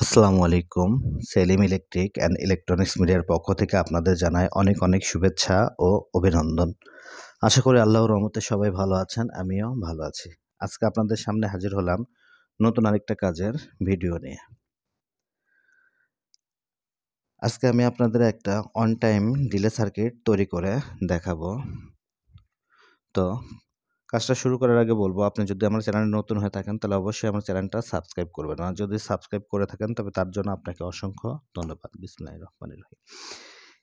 আসসালামু আলাইকুম। Selim electric and electronics মিডিয়ার পক্ষ থেকে আপনাদের জানাই অনেক অনেক শুভেচ্ছা ও অভিনন্দন। আশা করি আল্লাহর রহমতে সবাই ভালো আছেন, আমিও ভালো আছি। আজকে আপনাদের সামনে হাজির হলাম নতুন আরেকটা কাজের ভিডিও নিয়ে। আজকে আমি আপনাদের একটা অন টাইম ডিলে সার্কিট তৈরি করে দেখাবো। তো কাজটা শুরু করার আগে বলবো, আপনি যদি আমার চ্যানেলে নতুন হয়ে থাকেন তাহলে অবশ্যই আমার চ্যানেলটা সাবস্ক্রাইব করবেন। আর যদি সাবস্ক্রাইব করে থাকেন তবে তার জন্য আপনাকে অসংখ্য ধন্যবাদ। বিসমিল্লাহির রহমানির রহিম।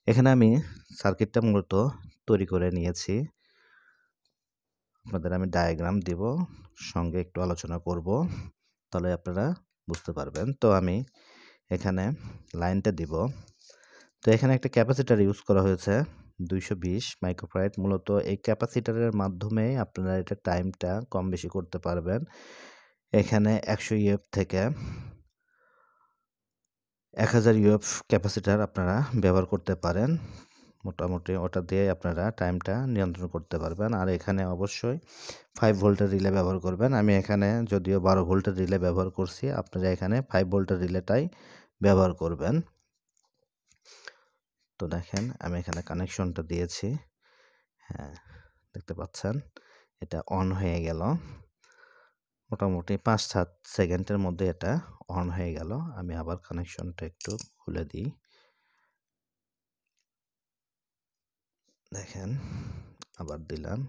এখানে আমি সার্কিটটা মূলত তৈরি করে নিয়েছি। আপনাদের আমি ডায়াগ্রাম দিব, সঙ্গে একটু আলোচনা করব, তাহলে আপনারা বুঝতে পারবেন। তো আমি এখানে লাইনটা দিব। তো এখানে একটা ক্যাপাসিটার ইউজ করা হয়েছে 220 মাইক্রোফ্যারাড। মূলত এই ক্যাপাসিটারের মাধ্যমে আপনারা এটা টাইমটা কম বেশি করতে পারবেন। এখানে 100 ইউএফ থেকে 1000 ইউএফ ক্যাপাসিটার আপনারা ব্যবহার করতে পারেন। মোটামুটি ওটা দিয়ে আপনারা টাইমটা নিয়ন্ত্রণ করতে পারবেন। আর এখানে অবশ্যই 5 ভোল্টের রিলে ব্যবহার করবেন। আমি এখানে যদিও 12 ভোল্টের রিলে ব্যবহার করছি, আপনারা এখানে 5 ভোল্টের রিলেটাই ব্যবহার করবেন। তো দেখেন আমি এখানে কানেকশনটা দিয়েছি। হ্যাঁ, দেখতে পাচ্ছেন এটা অন হয়ে গেল। মোটামুটি 5-7 সেকেন্ডের মধ্যে এটা অন হয়ে গেল। আমি আবার কানেকশনটা একটু খুলে দিই। দেখেন আবার দিলাম।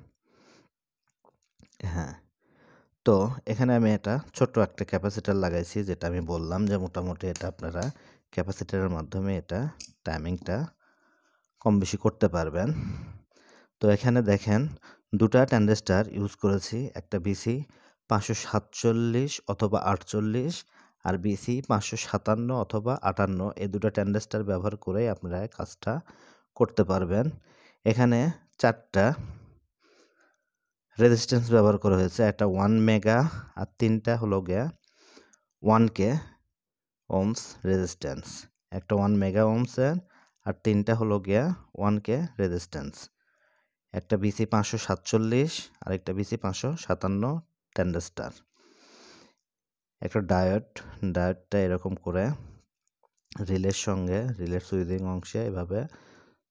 হ্যাঁ, তো এখানে আমি এটা ছোট্ট একটা ক্যাপাসিটার লাগাইছি, যেটা আমি বললাম যে মোটামুটি এটা আপনারা ক্যাপাসিটারের মাধ্যমে এটা টাইমিংটা কম বেশি করতে পারবেন। তো এখানে দেখেন দুটা ট্রানজিস্টর ইউজ করেছি, একটা বিসি 547 অথবা 48 আর বিসি 557 অথবা 58। এই দুটো ট্রানজিস্টর ব্যবহার করে আপনারা কাজটা করতে পারবেন। এখানে 4টা রেজিস্ট্যান্স ব্যবহার করা হয়েছে, একটা 1 মেগা আর 3টা হলো গিয়া 1K ওহমস রেজিস্ট্যান্স। একটা 1 মেগা ওহমসের আর 3টা হলো গিয়া 1K রেজিস্ট্যান্স। একটা বিসি 547 আর একটা বিসি 557 ট্রানজিস্টর। একটা ডায়োডটা এরকম করে রিলের সঙ্গে রিলের সুইচিং অংশে এভাবে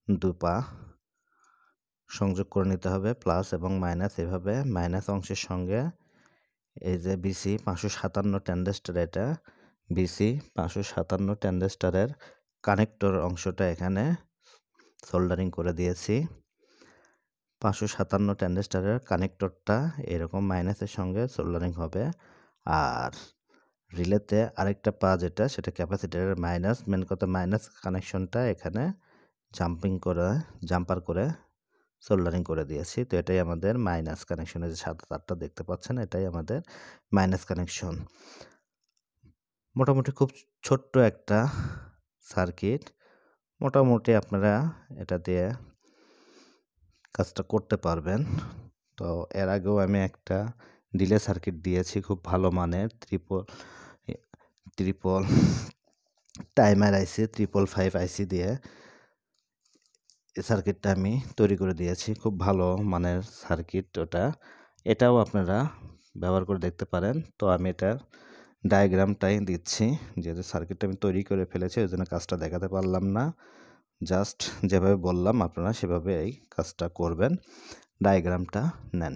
দুপা সংযোগ করে নিতে হবে, প্লাস এবং মাইনাস। এভাবে মাইনাস অংশের সঙ্গে এই যে বিসি 557 ট্রানজিস্টর, এটা বিসি 557 ট্রানজিস্টরের কানেক্টর অংশটা এখানে সোল্ডারিং করে দিয়েছি। 557 ট্রানজিস্টরের কানেক্টরটা এরকম মাইনাসের সঙ্গে সোল্ডারিং হবে। আর রিলেতে আরেকটা পা যেটা, সেটা ক্যাপাসিটরের মাইনাস, মেন কথা মাইনাস কানেকশনটা এখানে জাম্পার করে সোল্ডারিং করে দিয়েছি। তো এটাই আমাদের মাইনাস কানেকশনে যে সাদা তারটা দেখতে পাচ্ছেন, এটাই আমাদের মাইনাস কানেকশন। মোটামুটি খুব ছোট্ট একটা সার্কিট। মোটামুটি আপনারা এটা দিয়ে কাজটা করতে পারবেন। তো এর আগেও আমি একটা ডিলে সার্কিট দিয়েছি, খুব ভালো মানের ট্রিপল টাইমার আইসি 555 আইসি দিয়ে এই সার্কিটটা আমি তৈরি করে দিয়েছি। খুব ভালো মানের সার্কিট ওটা। এটাও আপনারা ব্যবহার করে দেখতে পারেন। তো আমি এটা ডায়াগ্রামটাই দিচ্ছি, যেহেতু সার্কিটটা আমি তৈরি করে ফেলেছি ওই জন্য কাজটা দেখাতে পারলাম না। জাস্ট যেভাবে বললাম আপনারা সেভাবে এই কাজটা করবেন। ডায়াগ্রামটা নেন।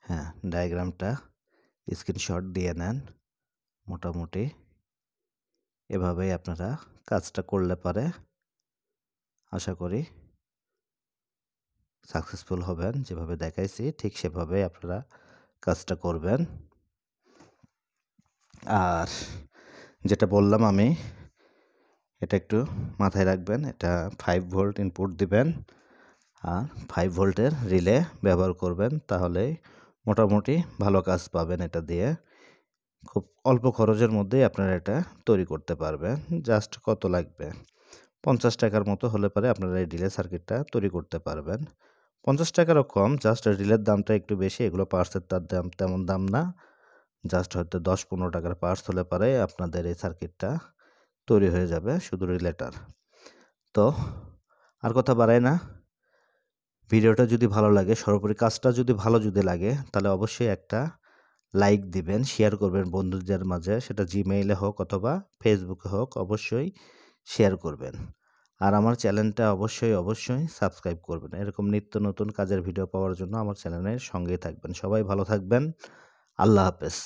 হ্যাঁ, ডায়াগ্রামটা স্ক্রিনশট দিয়ে নেন। মোটামুটি এভাবেই আপনারা কাজটা করলে পারে আশা করি সাকসেসফুল হবেন। যেভাবে দেখাইছি ঠিক সেভাবে আপনারা কাজটা করবেন। আর যেটা বললাম আমি, এটা একটু মাথায় রাখবেন, এটা 5 ভোল্ট ইনপুট দিবেন আর 5 ভোল্টের রিলে ব্যবহার করবেন, তাহলে মোটামুটি ভালো কাজ পাবেন। এটা দিয়ে খুব অল্প খরচের মধ্যেই আপনারা এটা তৈরি করতে পারবেন। জাস্ট কত লাগবে, 50 টাকার মতো হলে পরে আপনারা এই রিলে সার্কিটটা তৈরি করতে পারবেন। 50 টাকারও কম, জাস্ট রিলের দামটা একটু বেশি। এগুলো পার্টসের তার দাম তেমন দাম না, জাস্ট হয়তো 10-15 টাকার পার্টস হলে পরে আপনাদের এই সার্কিটটা তৈরি হয়ে যাবে, শুধু রিলেটার। তো আর কথা বাড়াই না, ভিডিওটা যদি ভালো লাগে, সর্বোপরি কাজটা যদি ভালো লাগে, তাহলে অবশ্যই একটা লাইক দিবেন, শেয়ার করবেন বন্ধুদের মাঝে, সেটা জিমেইলে হোক অথবা ফেসবুকে হোক, অবশ্যই শেয়ার করবেন। আর আমার চ্যানেলটা অবশ্যই সাবস্ক্রাইব করবেন। এরকম নিত্য নতুন কাজের ভিডিও পাওয়ার জন্য আমার চ্যানেলের সঙ্গেই থাকবেন। সবাই ভালো থাকবেন। আল্লাহ হাফেজ।